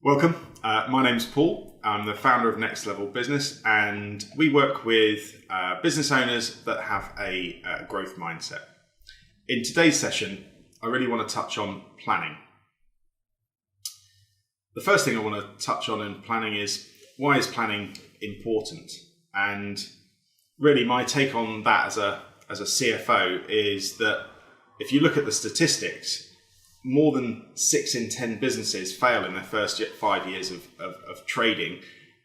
Welcome. My name's Paul. I'm the founder of Next Level Business, and we work with business owners that have a growth mindset. In today's session, I really want to touch on planning. The first thing I want to touch on in planning is, why is planning important? And really my take on that as a CFO is that if you look at the statistics, more than 6 in 10 businesses fail in their first 5 years of trading.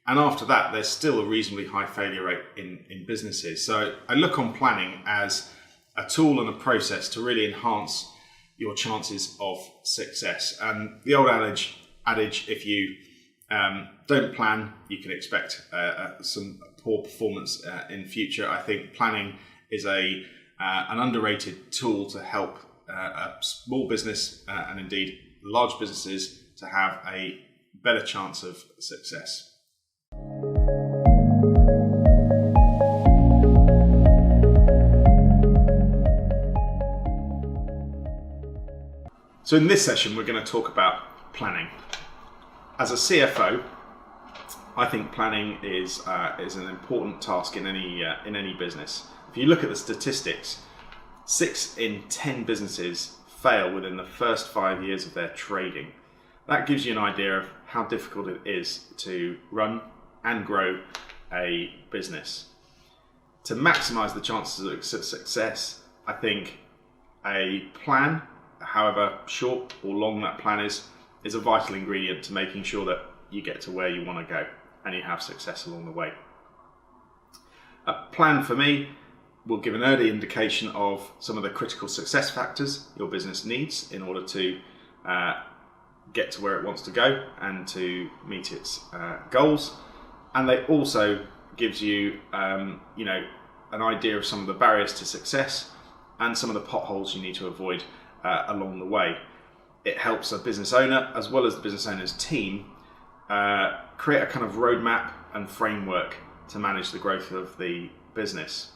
And after that, there's still a reasonably high failure rate in businesses. So I look on planning as a tool and a process to really enhance your chances of success. And the old adage, if you don't plan, you can expect some poor performance in future. I think planning is an underrated tool to help a small business and indeed large businesses to have a better chance of success. So in this session, we're going to talk about planning. As a CFO, I think planning is an important task in any business. If you look at the statistics, 6 in 10 businesses fail within the first 5 years of their trading. That gives you an idea of how difficult it is to run and grow a business. To maximize the chances of success, I think a plan, however short or long that plan is a vital ingredient to making sure that you get to where you want to go and you have success along the way. A plan for me will give an early indication of some of the critical success factors your business needs in order to get to where it wants to go and to meet its goals. And they also gives you, an idea of some of the barriers to success and some of the potholes you need to avoid along the way. It helps a business owner, as well as the business owner's team, create a kind of roadmap and framework to manage the growth of the business.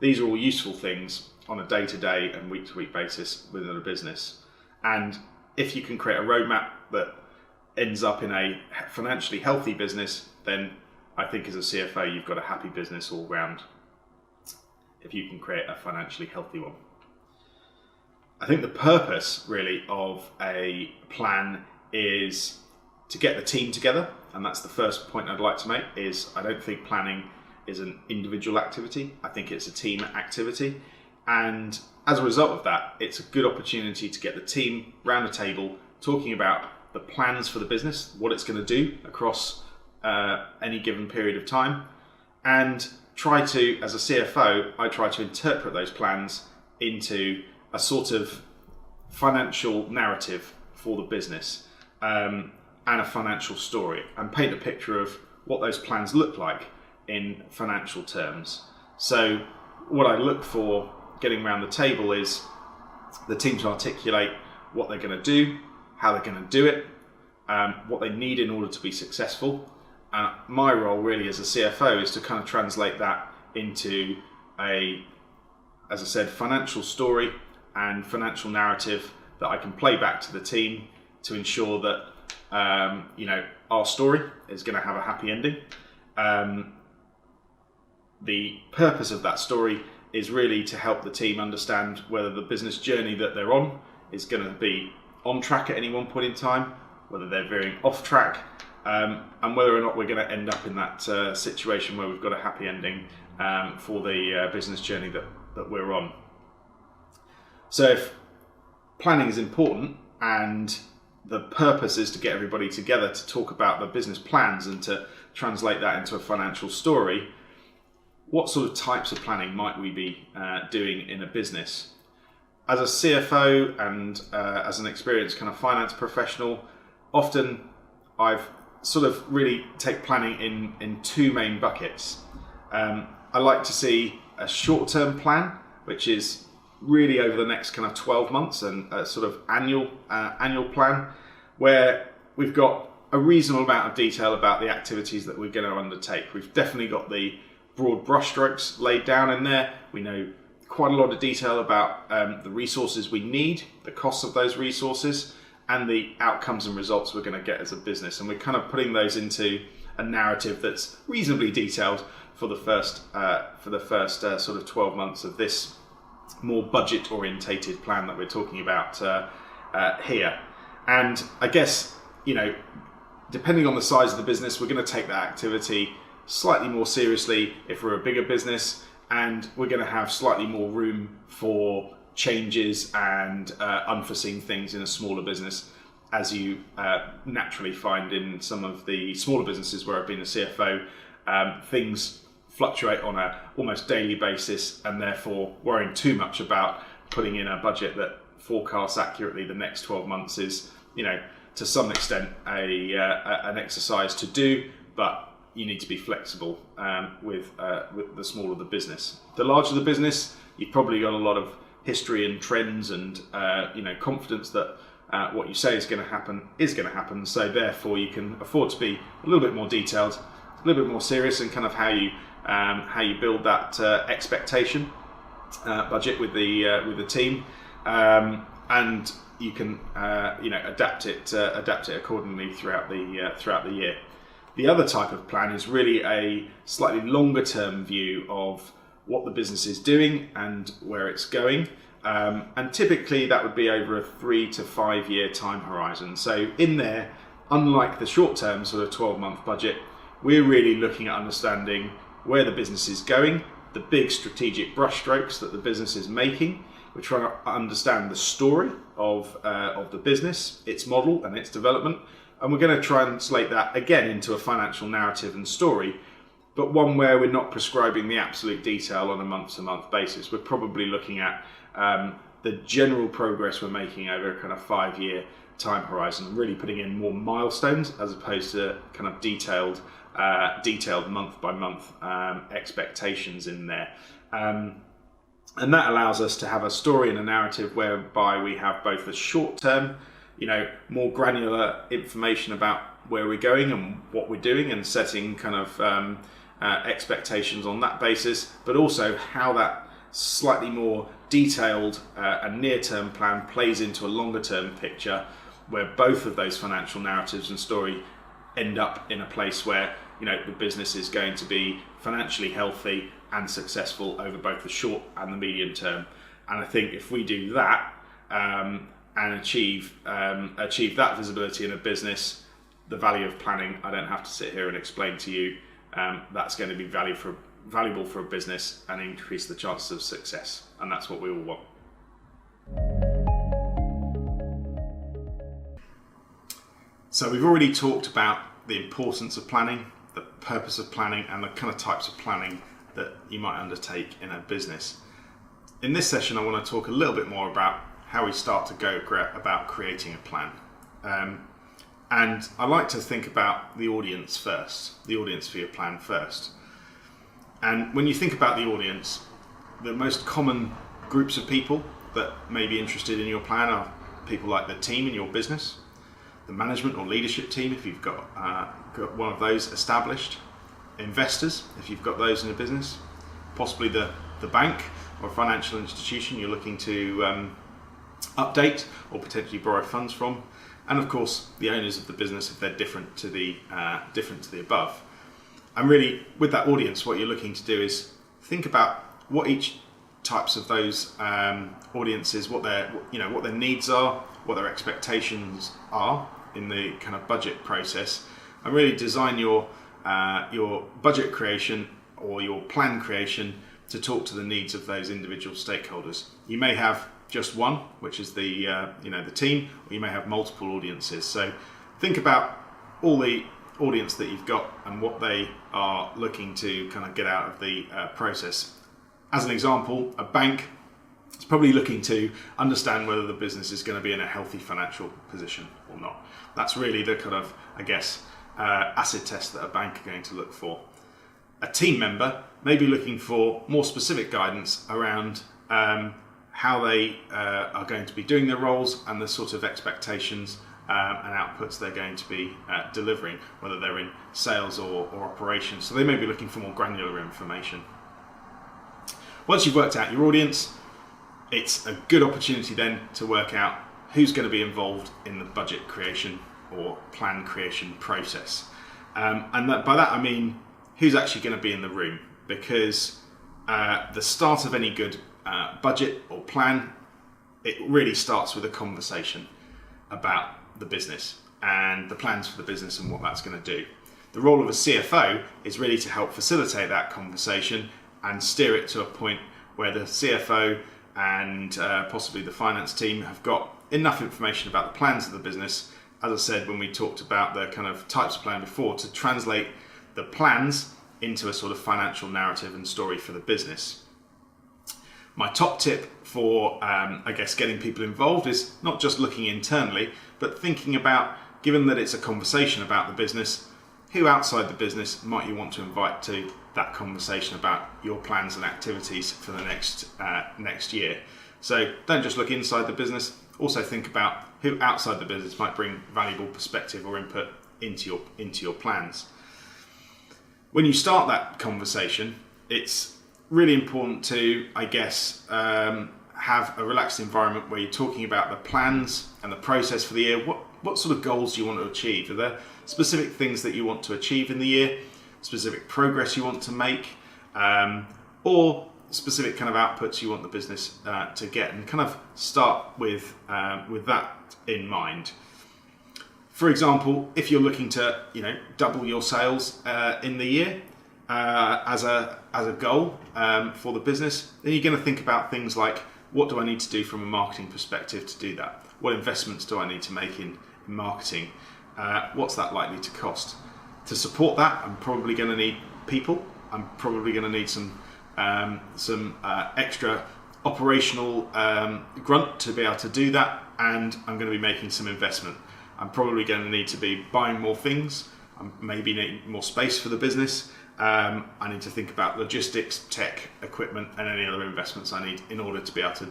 These are all useful things on a day-to-day and week-to-week basis within a business. And if you can create a roadmap that ends up in a financially healthy business, then I think as a CFO, you've got a happy business all round if you can create a financially healthy one. I think the purpose really of a plan is to get the team together. And that's the first point I'd like to make, is I don't think planning is an individual activity. I think it's a team activity. And as a result of that, it's a good opportunity to get the team round a table talking about the plans for the business, what it's going to do across any given period of time, and try to, as a CFO, I try to interpret those plans into a sort of financial narrative for the business and a financial story, and paint a picture of what those plans look like in financial terms. So what I look for getting around the table is the team to articulate what they're going to do, how they're going to do it, what they need in order to be successful. My role really as a CFO is to kind of translate that into as I said, financial story and financial narrative that I can play back to the team to ensure that our story is going to have a happy ending. The purpose of that story is really to help the team understand whether the business journey that they're on is going to be on track at any one point in time, whether they're veering off track, and whether or not we're going to end up in that situation where we've got a happy ending for the business journey that we're on. So if planning is important and the purpose is to get everybody together to talk about the business plans and to translate that into a financial story, what sort of types of planning might we be doing in a business? As a CFO and as an experienced kind of finance professional, often I've sort of really take planning in two main buckets. I like to see a short-term plan, which is really over the next kind of 12 months, and a sort of annual plan where we've got a reasonable amount of detail about the activities that we're going to undertake. We've definitely got the broad brushstrokes laid down in there. We know quite a lot of detail about the resources we need, the costs of those resources, and the outcomes and results we're going to get as a business. And we're kind of putting those into a narrative that's reasonably detailed for the first sort of 12 months of this more budget orientated plan that we're talking about here. And I guess, depending on the size of the business, we're going to take that activity slightly more seriously if we're a bigger business, and we're going to have slightly more room for changes and unforeseen things in a smaller business, as you naturally find in some of the smaller businesses where I've been a CFO. Things fluctuate on a almost daily basis, and therefore worrying too much about putting in a budget that forecasts accurately the next 12 months is, to some extent an exercise to do, but you need to be flexible with the smaller the business. The larger the business, you've probably got a lot of history and trends and confidence that what you say is going to happen. So therefore, you can afford to be a little bit more detailed, a little bit more serious in kind of how you build that expectation budget with the team, and you can adapt it accordingly throughout the year. The other type of plan is really a slightly longer term view of what the business is doing and where it's going. And typically that would be over a 3 to 5 year time horizon. So in there, unlike the short term sort of 12-month budget, we're really looking at understanding where the business is going, the big strategic brushstrokes that the business is making. We're trying to understand the story of the business, its model and its development. And we're going to translate that again into a financial narrative and story, but one where we're not prescribing the absolute detail on a month-to-month basis. We're probably looking at the general progress we're making over a kind of 5-year time horizon, and really putting in more milestones as opposed to kind of detailed month-by-month expectations in there. And that allows us to have a story and a narrative whereby we have both the short-term, more granular information about where we're going and what we're doing, and setting kind of expectations on that basis, but also how that slightly more detailed and near-term plan plays into a longer-term picture, where both of those financial narratives and story end up in a place where the business is going to be financially healthy and successful over both the short and the medium term. And I think if we do that and achieve that visibility in a business, the value of planning, I don't have to sit here and explain to you, that's going to be valuable for a business and increase the chances of success. And that's what we all want. So we've already talked about the importance of planning, the purpose of planning, and the kind of types of planning that you might undertake in a business. In this session, I want to talk a little bit more about how we start to go about creating a plan. And I like to think about the audience first, the audience for your plan first. And when you think about the audience, the most common groups of people that may be interested in your plan are people like the team in your business, the management or leadership team if you've got one of those established, investors if you've got those in a business, possibly the bank or financial institution you're looking to update or potentially borrow funds from, and of course the owners of the business if they're different to the above. And really, with that audience, what you're looking to do is think about what each types of those audiences, what their needs are, what their expectations are in the kind of budget process, and really design your budget creation or your plan creation to talk to the needs of those individual stakeholders. You may have just one, which is the team, or you may have multiple audiences. So think about all the audience that you've got and what they are looking to kind of get out of the process. As an example, a bank is probably looking to understand whether the business is going to be in a healthy financial position or not. That's really the kind of, acid test that a bank are going to look for. A team member may be looking for more specific guidance around how they are going to be doing their roles and the sort of expectations and outputs they're going to be delivering, whether they're in sales or operations. So they may be looking for more granular information. Once you've worked out your audience, it's a good opportunity then to work out who's going to be involved in the budget creation or plan creation process. By that I mean who's actually going to be in the room, because the start of any good budget or plan, it really starts with a conversation about the business and the plans for the business and what that's going to do. The role of a CFO is really to help facilitate that conversation and steer it to a point where the CFO and possibly the finance team have got enough information about the plans of the business, as I said when we talked about the kind of types of plan before, to translate the plans into a sort of financial narrative and story for the business. My top tip for, getting people involved is not just looking internally, but thinking about, given that it's a conversation about the business, who outside the business might you want to invite to that conversation about your plans and activities for the next year. So don't just look inside the business, also think about who outside the business might bring valuable perspective or input into your plans. When you start that conversation, it's really important to, have a relaxed environment where you're talking about the plans and the process for the year. What sort of goals do you want to achieve? Are there specific things that you want to achieve in the year, specific progress you want to make, or specific kind of outputs you want the business to get, and kind of start with that in mind. For example, if you're looking to double your sales in the year as a goal for the business, then you're going to think about things like, what do I need to do from a marketing perspective to do that? What investments do I need to make in marketing? What's that likely to cost? To support that, I'm probably going to need people. I'm probably going to need some extra operational grunt to be able to do that, and I'm going to be making some investment. I'm probably going to need to be buying more things. I maybe need more space for the business. I need to think about logistics, tech, equipment, and any other investments I need in order to be able to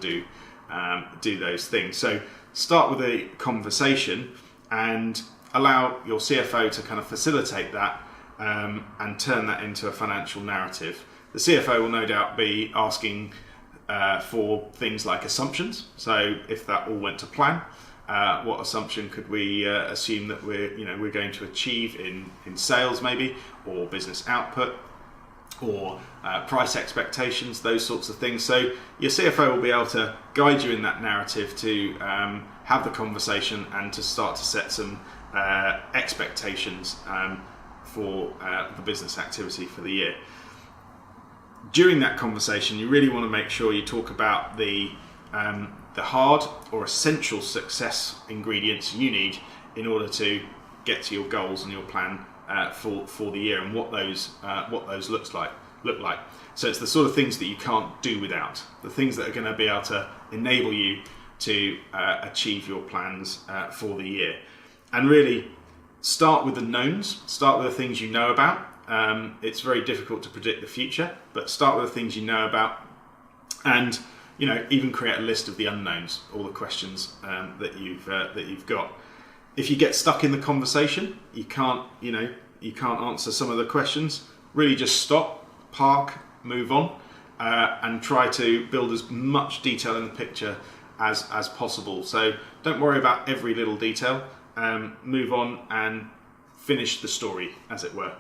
do those things. So start with a conversation and allow your CFO to kind of facilitate that and turn that into a financial narrative. The CFO will no doubt be asking for things like assumptions. So if that all went to plan, what assumption could we assume that we're going to achieve in sales maybe, or business output, or price expectations, those sorts of things. So your CFO will be able to guide you in that narrative to have the conversation and to start to set some expectations for the business activity for the year. During that conversation, you really want to make sure you talk about the hard or essential success ingredients you need in order to get to your goals and your plan for the year, and what those look like. So it's the sort of things that you can't do without, the things that are going to be able to enable you to achieve your plans for the year. And really start with the knowns, start with the things you know about. It's very difficult to predict the future, but start with the things you know about, and even create a list of the unknowns, all the questions that you've got. If you get stuck in the conversation, you can't answer some of the questions, really just stop, park, move on, and try to build as much detail in the picture as possible. So don't worry about every little detail, move on and finish the story, as it were.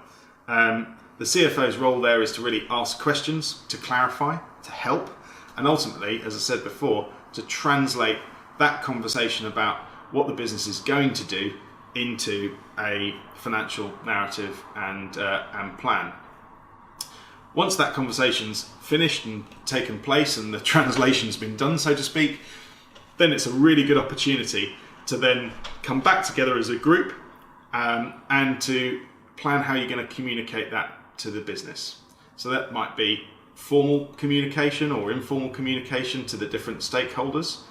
The CFO's role there is to really ask questions, to clarify, to help, and ultimately, as I said before, to translate that conversation about what the business is going to do into a financial narrative and plan. Once that conversation's finished and taken place and the translation's been done, so to speak, then it's a really good opportunity to then come back together as a group and to plan how you're going to communicate that to the business. So that might be formal communication or informal communication to the different stakeholders.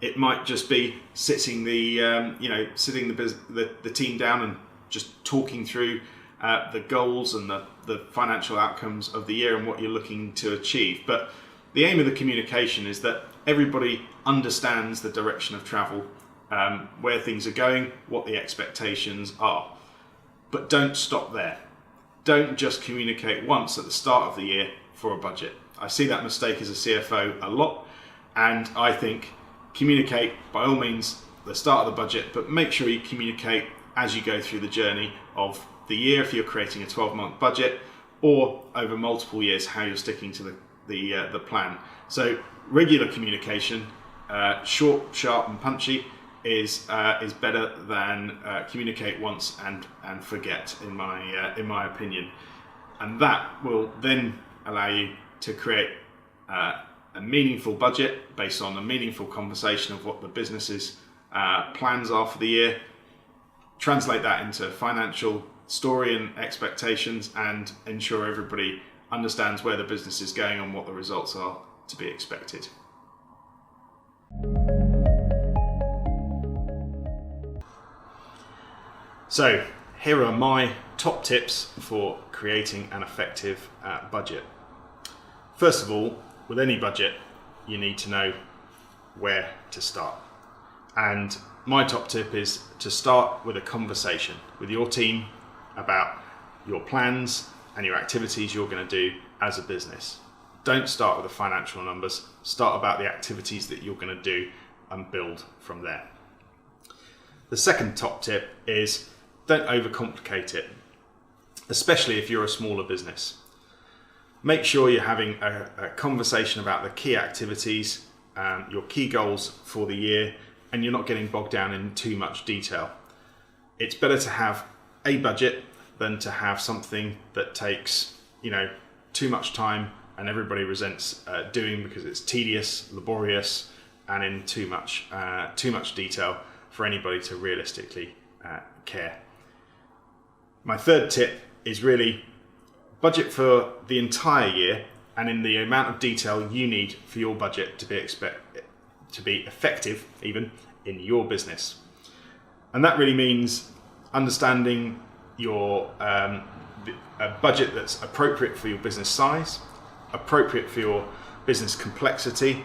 It might just be sitting the team down and just talking through the goals and the financial outcomes of the year and what you're looking to achieve. But the aim of the communication is that everybody understands the direction of travel, where things are going, what the expectations are. But don't stop there. Don't just communicate once at the start of the year for a budget. I see that mistake as a CFO a lot, and I think communicate by all means the start of the budget, but make sure you communicate as you go through the journey of the year if you're creating a 12-month budget, or over multiple years how you're sticking to the plan. So regular communication, short, sharp and punchy, is better than communicate once and forget, in my opinion. And that will then allow you to create a meaningful budget based on a meaningful conversation of what the business's plans are for the year, translate that into financial story and expectations, and ensure everybody understands where the business is going and what the results are to be expected. So here are my top tips for creating an effective budget. First of all, with any budget, you need to know where to start. And my top tip is to start with a conversation with your team about your plans and your activities you're going to do as a business. Don't start with the financial numbers, start about the activities that you're going to do and build from there. The second top tip is don't overcomplicate it, especially if you're a smaller business. Make sure you're having a conversation about the key activities, your key goals for the year, and you're not getting bogged down in too much detail. It's better to have a budget than to have something that takes, too much time and everybody resents doing because it's tedious, laborious, and in too much detail for anybody to realistically care. My third tip is really budget for the entire year and in the amount of detail you need for your budget to be effective even in your business. And that really means understanding your a budget that's appropriate for your business size, appropriate for your business complexity,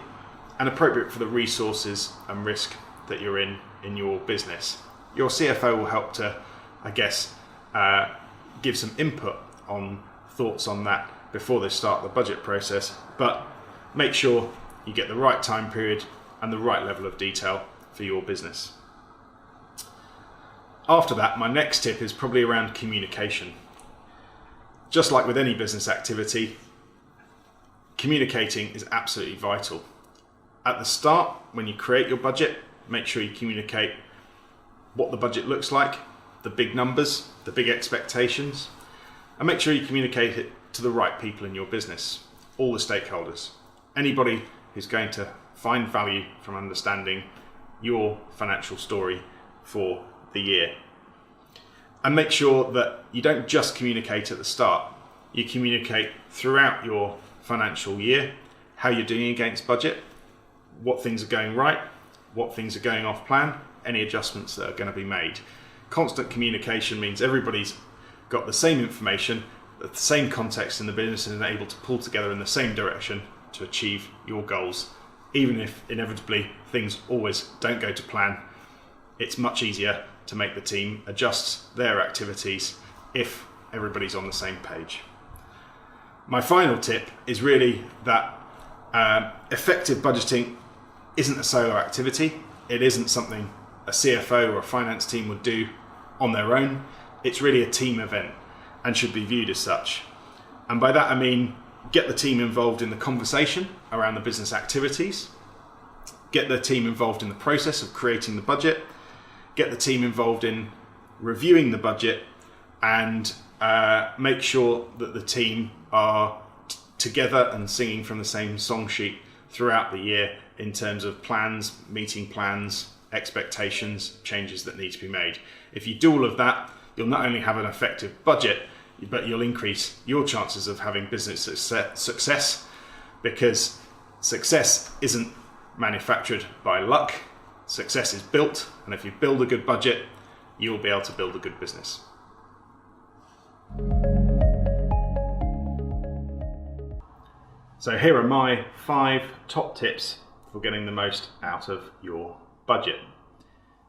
and appropriate for the resources and risk that you're in your business. Your CFO will help to, give some input on thoughts on that before they start the budget process, but make sure you get the right time period and the right level of detail for your business. After that, my next tip is probably around communication. Just like with any business activity, communicating is absolutely vital. At the start, when you create your budget, make sure you communicate what the budget looks like, the big numbers, the big expectations, and make sure you communicate it to the right people in your business, all the stakeholders, anybody who's going to find value from understanding your financial story for the year. And make sure that you don't just communicate at the start, you communicate throughout your financial year, how you're doing against budget, what things are going right, what things are going off plan, any adjustments that are going to be made. Constant communication means everybody's got the same information, the same context in the business, and are able to pull together in the same direction to achieve your goals. Even if inevitably things always don't go to plan, it's much easier to make the team adjust their activities if everybody's on the same page. My final tip is really that effective budgeting isn't a solo activity. It isn't something a CFO or a finance team would do on their own. It's really a team event and should be viewed as such. And by that I mean get the team involved in the conversation around the business activities, get the team involved in the process of creating the budget, get the team involved in reviewing the budget, and make sure that the team are together and singing from the same song sheet throughout the year in terms of plans, meeting plans, expectations, changes that need to be made. If you do all of that, you'll not only have an effective budget, but you'll increase your chances of having business success, because success isn't manufactured by luck. Success is built, and if you build a good budget, you'll be able to build a good business. So here are my 5 top tips for getting the most out of your budget.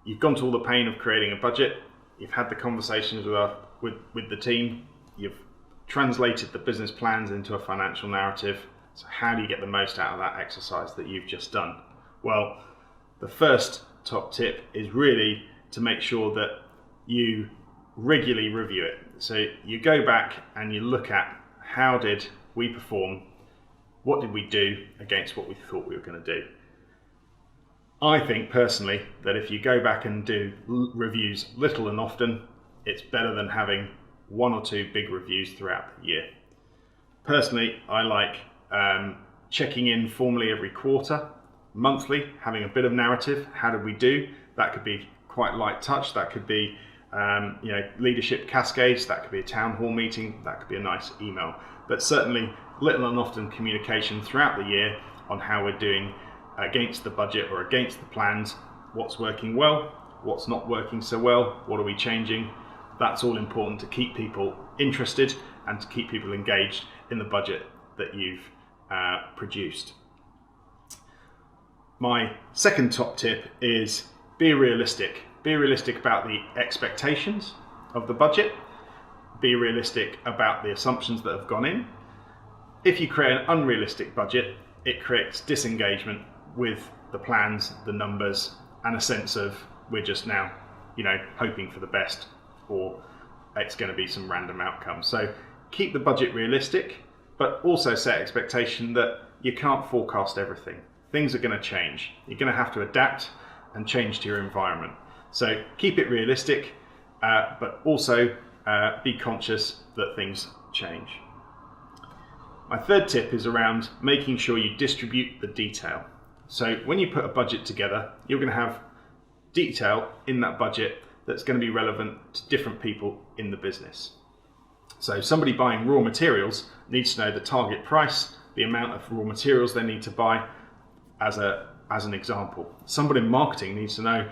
You've gone to all the pain of creating a budget, you've had the conversations with the team, you've translated the business plans into a financial narrative. So how do you get the most out of that exercise that you've just done? Well, The first top tip is really to make sure that you regularly review it. So you go back and you look at how did we perform, what did we do against what we thought we were going to do. I think personally that if you go back and do reviews little and often, it's better than having one or two big reviews throughout the year. Personally, I like checking in formally every quarter, monthly, having a bit of narrative. How did we do? That could be quite light touch. That could be leadership cascades. That could be a town hall meeting. That could be a nice email. But certainly little and often communication throughout the year on how we're doing against the budget or against the plans. What's working well? What's not working so well? What are we changing? That's all important to keep people interested and to keep people engaged in the budget that you've produced. My second top tip is be realistic. Be realistic about the expectations of the budget. Be realistic about the assumptions that have gone in. If you create an unrealistic budget, it creates disengagement with the plans, the numbers, and a sense of we're just now, hoping for the best, or it's going to be some random outcome. So keep the budget realistic, but also set expectation that you can't forecast everything. Things are going to change. You're going to have to adapt and change to your environment. So keep it realistic, but also be conscious that things change. My third tip is around making sure you distribute the detail. So when you put a budget together, you're going to have detail in that budget that's going to be relevant to different people in the business. So somebody buying raw materials needs to know the target price, the amount of raw materials they need to buy, as an example. Somebody in marketing needs to know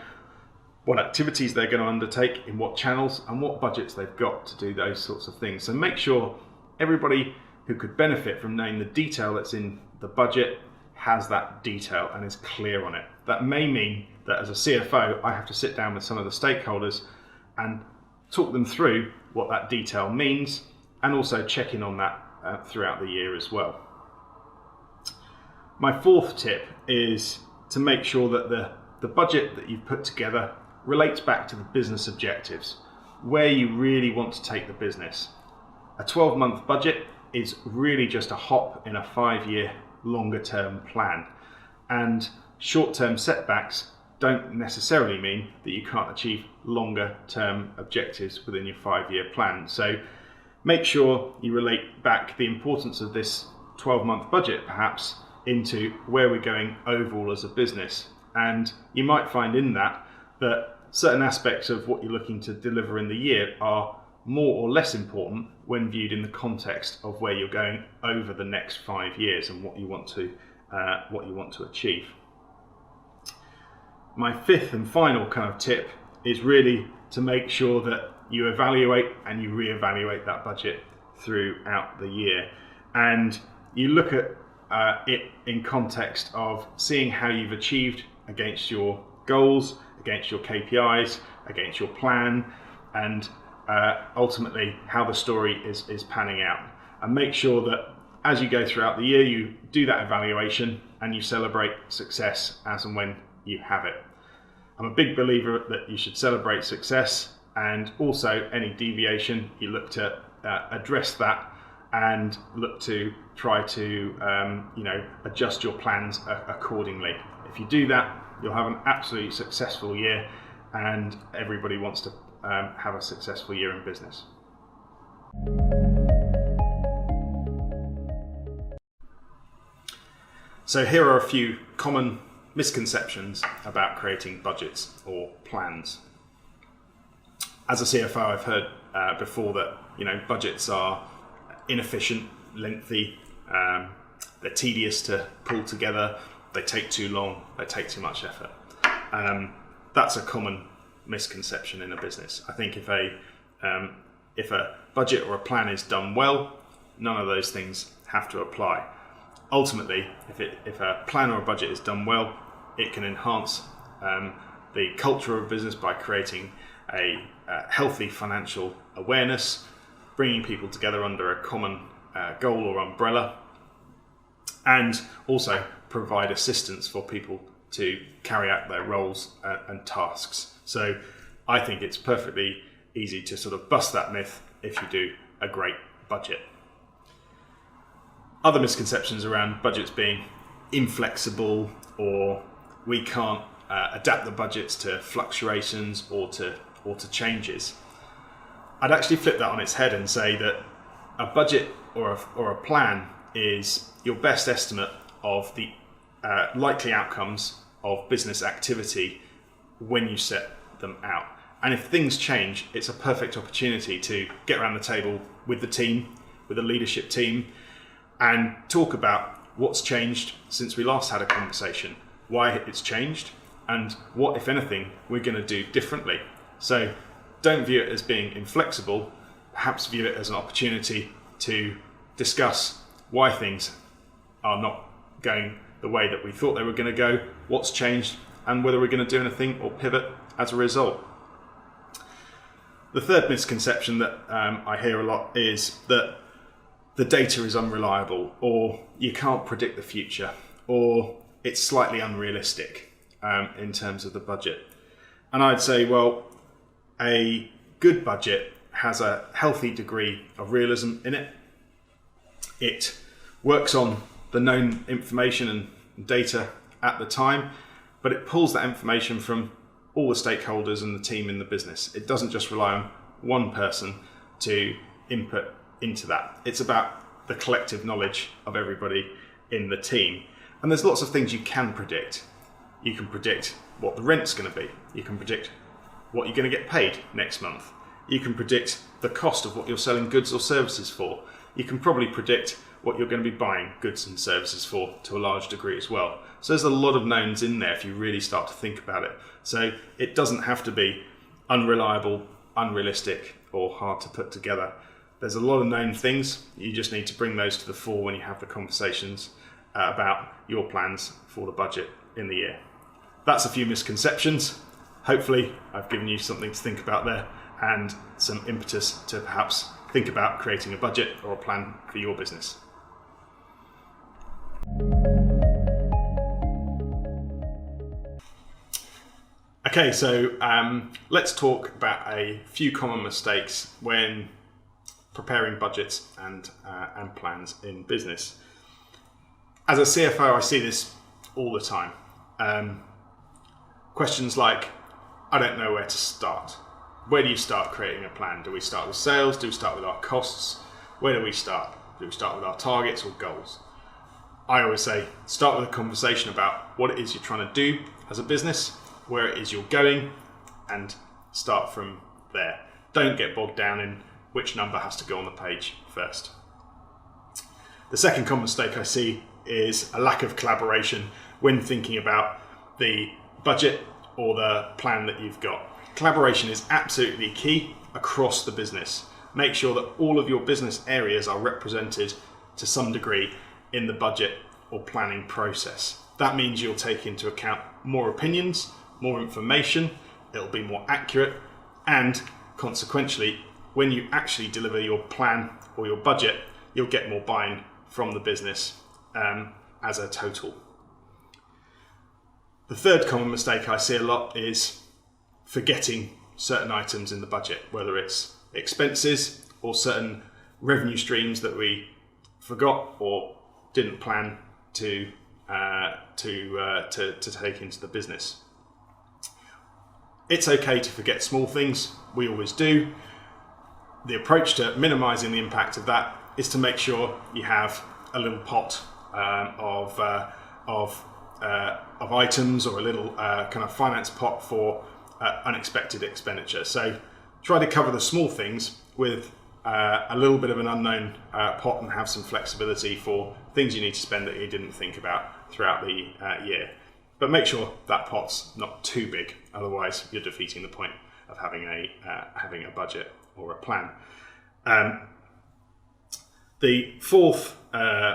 what activities they're going to undertake, in what channels, and what budgets they've got to do those sorts of things. So make sure everybody who could benefit from knowing the detail that's in the budget has that detail and is clear on it. That may mean that as a CFO, I have to sit down with some of the stakeholders and talk them through what that detail means, and also check in on that throughout the year as well. My fourth tip is to make sure that the budget that you've put together relates back to the business objectives, where you really want to take the business. A 12-month budget is really just a hop in a 5-year longer term plan, and short-term setbacks don't necessarily mean that you can't achieve longer term objectives within your 5-year plan. So make sure you relate back the importance of this 12-month budget perhaps into where we're going overall as a business. And you might find in that certain aspects of what you're looking to deliver in the year are more or less important when viewed in the context of where you're going over the next 5 years and what you want to achieve. My fifth and final kind of tip is really to make sure that you evaluate and you reevaluate that budget throughout the year, and you look at it in context of seeing how you've achieved against your goals, against your KPIs, against your plan, and ultimately how the story is panning out. And make sure that as you go throughout the year, you do that evaluation and you celebrate success as and when you have it. I'm a big believer that you should celebrate success, and also any deviation, you look to address that and look to try to adjust your plans accordingly. If you do that, you'll have an absolutely successful year, and everybody wants to have a successful year in business. So here are a few common misconceptions about creating budgets or plans. As a CFO, I've heard before that budgets are inefficient, lengthy, they're tedious to pull together, they take too long, they take too much effort. That's a common misconception in a business. I think if a budget or a plan is done well, none of those things have to apply. Ultimately, if a plan or a budget is done well, it can enhance the culture of business by creating a healthy financial awareness, bringing people together under a common goal or umbrella, and also provide assistance for people to carry out their roles and tasks. So I think it's perfectly easy to sort of bust that myth if you do a great budget. Other misconceptions around budgets being inflexible, or we can't adapt the budgets to fluctuations or to changes. I'd actually flip that on its head and say that a budget or a plan is your best estimate of the likely outcomes of business activity when you set them out. And if things change, it's a perfect opportunity to get around the table with the team, with the leadership team, and talk about what's changed since we last had a conversation, why it's changed, and what, if anything, we're going to do differently. So don't view it as being inflexible, perhaps view it as an opportunity to discuss why things are not going the way that we thought they were going to go, what's changed, and whether we're going to do anything or pivot as a result. The third misconception that I hear a lot is that the data is unreliable, or you can't predict the future, or it's slightly unrealistic in terms of the budget. And I'd say, well, a good budget has a healthy degree of realism in it. It works on the known information and data at the time, but it pulls that information from all the stakeholders and the team in the business. It doesn't just rely on one person to input into that. It's about the collective knowledge of everybody in the team. And there's lots of things you can predict. You can predict what the rent's going to be. You can predict what you're going to get paid next month. You can predict the cost of what you're selling goods or services for. You can probably predict what you're going to be buying goods and services for to a large degree as well. So there's a lot of knowns in there if you really start to think about it. So it doesn't have to be unreliable, unrealistic, or hard to put together. There's a lot of known things. You just need to bring those to the fore when you have the conversations about your plans for the budget in the year. That's a few misconceptions. Hopefully I've given you something to think about there and some impetus to perhaps think about creating a budget or a plan for your business. Okay, so let's talk about a few common mistakes when preparing budgets and plans in business. As a CFO, I see this all the time. Questions like, I don't know where to start. Where do you start creating a plan? Do we start with sales? Do we start with our costs? Where do we start? Do we start with our targets or goals? I always say, start with a conversation about what it is you're trying to do as a business, where it is you're going, and start from there. Don't get bogged down in which number has to go on the page first. The second common mistake I see is a lack of collaboration when thinking about the budget or the plan that you've got. Collaboration is absolutely key across the business. Make sure that all of your business areas are represented to some degree in the budget or planning process. That means you'll take into account more opinions, more information, it'll be more accurate, and consequentially, when you actually deliver your plan or your budget, you'll get more buy-in from the business as a total. The third common mistake I see a lot is forgetting certain items in the budget, whether it's expenses or certain revenue streams that we forgot or didn't plan to take into the business. It's okay to forget small things, we always do. The approach to minimizing the impact of that is to make sure you have a little pot of items, or a little kind of finance pot for unexpected expenditure. So try to cover the small things with a little bit of an unknown pot, and have some flexibility for things you need to spend that you didn't think about throughout the year. But make sure that pot's not too big, otherwise you're defeating the point of having a budget or a plan. The fourth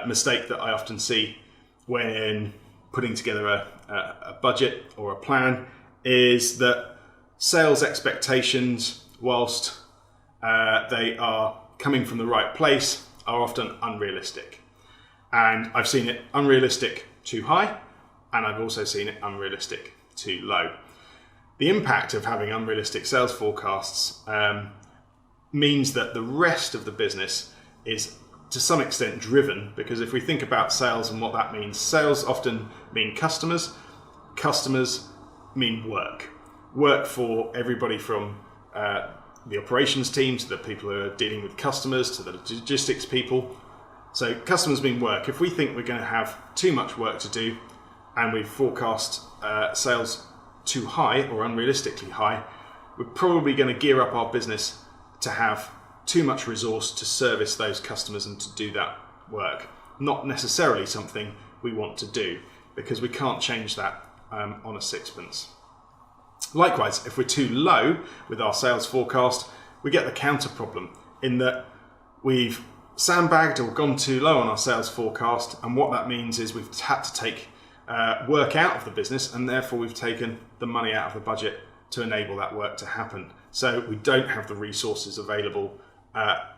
mistake that I often see when putting together a budget or a plan is that sales expectations, whilst they are coming from the right place, are often unrealistic. And I've seen it unrealistic too high, and I've also seen it unrealistic too low. The impact of having unrealistic sales forecasts means that the rest of the business is to some extent driven, because if we think about sales and what that means, sales often mean customers, customers mean work for everybody from the operations team to the people who are dealing with customers to the logistics people. So customers mean work. If we think we're going to have too much work to do and we forecast sales too high or unrealistically high, we're probably going to gear up our business to have too much resource to service those customers and to do that work. Not necessarily something we want to do, because we can't change that on a sixpence. Likewise, if we're too low with our sales forecast, we get the counter problem in that we've sandbagged or gone too low on our sales forecast, and what that means is we've had to take work out of the business, and therefore we've taken the money out of the budget to enable that work to happen. So we don't have the resources available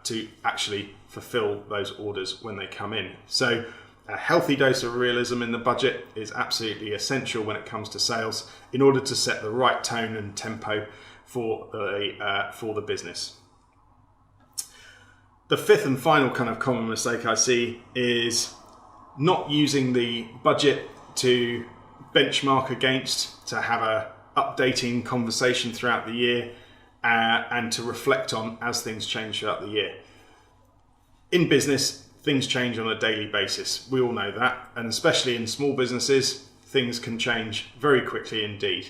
to actually fulfill those orders when they come in. So a healthy dose of realism in the budget is absolutely essential when it comes to sales in order to set the right tone and tempo for the business. The fifth and final kind of common mistake I see is not using the budget to benchmark against, to have a updating conversation throughout the year and to reflect on as things change throughout the year. In business, things change on a daily basis. We all know that, and especially in small businesses, things can change very quickly indeed.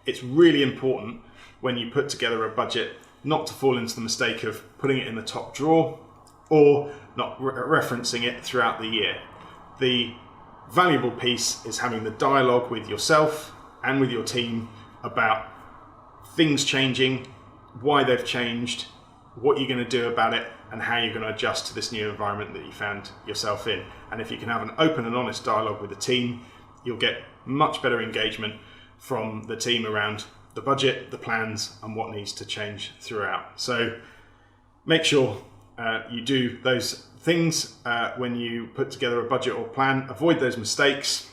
It's really important when you put together a budget not to fall into the mistake of putting it in the top drawer or not referencing it throughout the year. The valuable piece is having the dialogue with yourself and with your team about things changing, why they've changed, what you're going to do about it, and how you're going to adjust to this new environment that you found yourself in. And if you can have an open and honest dialogue with the team, you'll get much better engagement from the team around the budget, the plans, and what needs to change throughout. So make sure you do those things when you put together a budget or plan. Avoid those mistakes,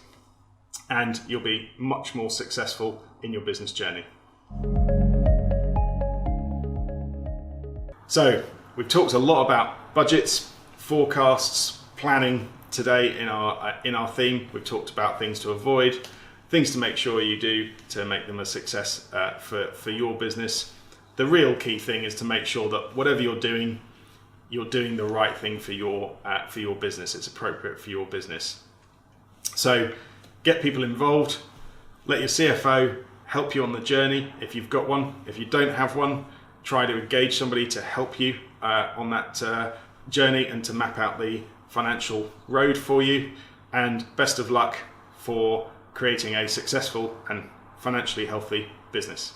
and you'll be much more successful in your business journey. So we've talked a lot about budgets, forecasts, planning today in our theme. We've talked about things to avoid, things to make sure you do to make them a success for your business. The real key thing is to make sure that whatever you're doing the right thing for your business. It's appropriate for your business. So get people involved. Let your CFO help you on the journey if you've got one. If you don't have one, try to engage somebody to help you on that journey and to map out the financial road for you. And best of luck for creating a successful and financially healthy business.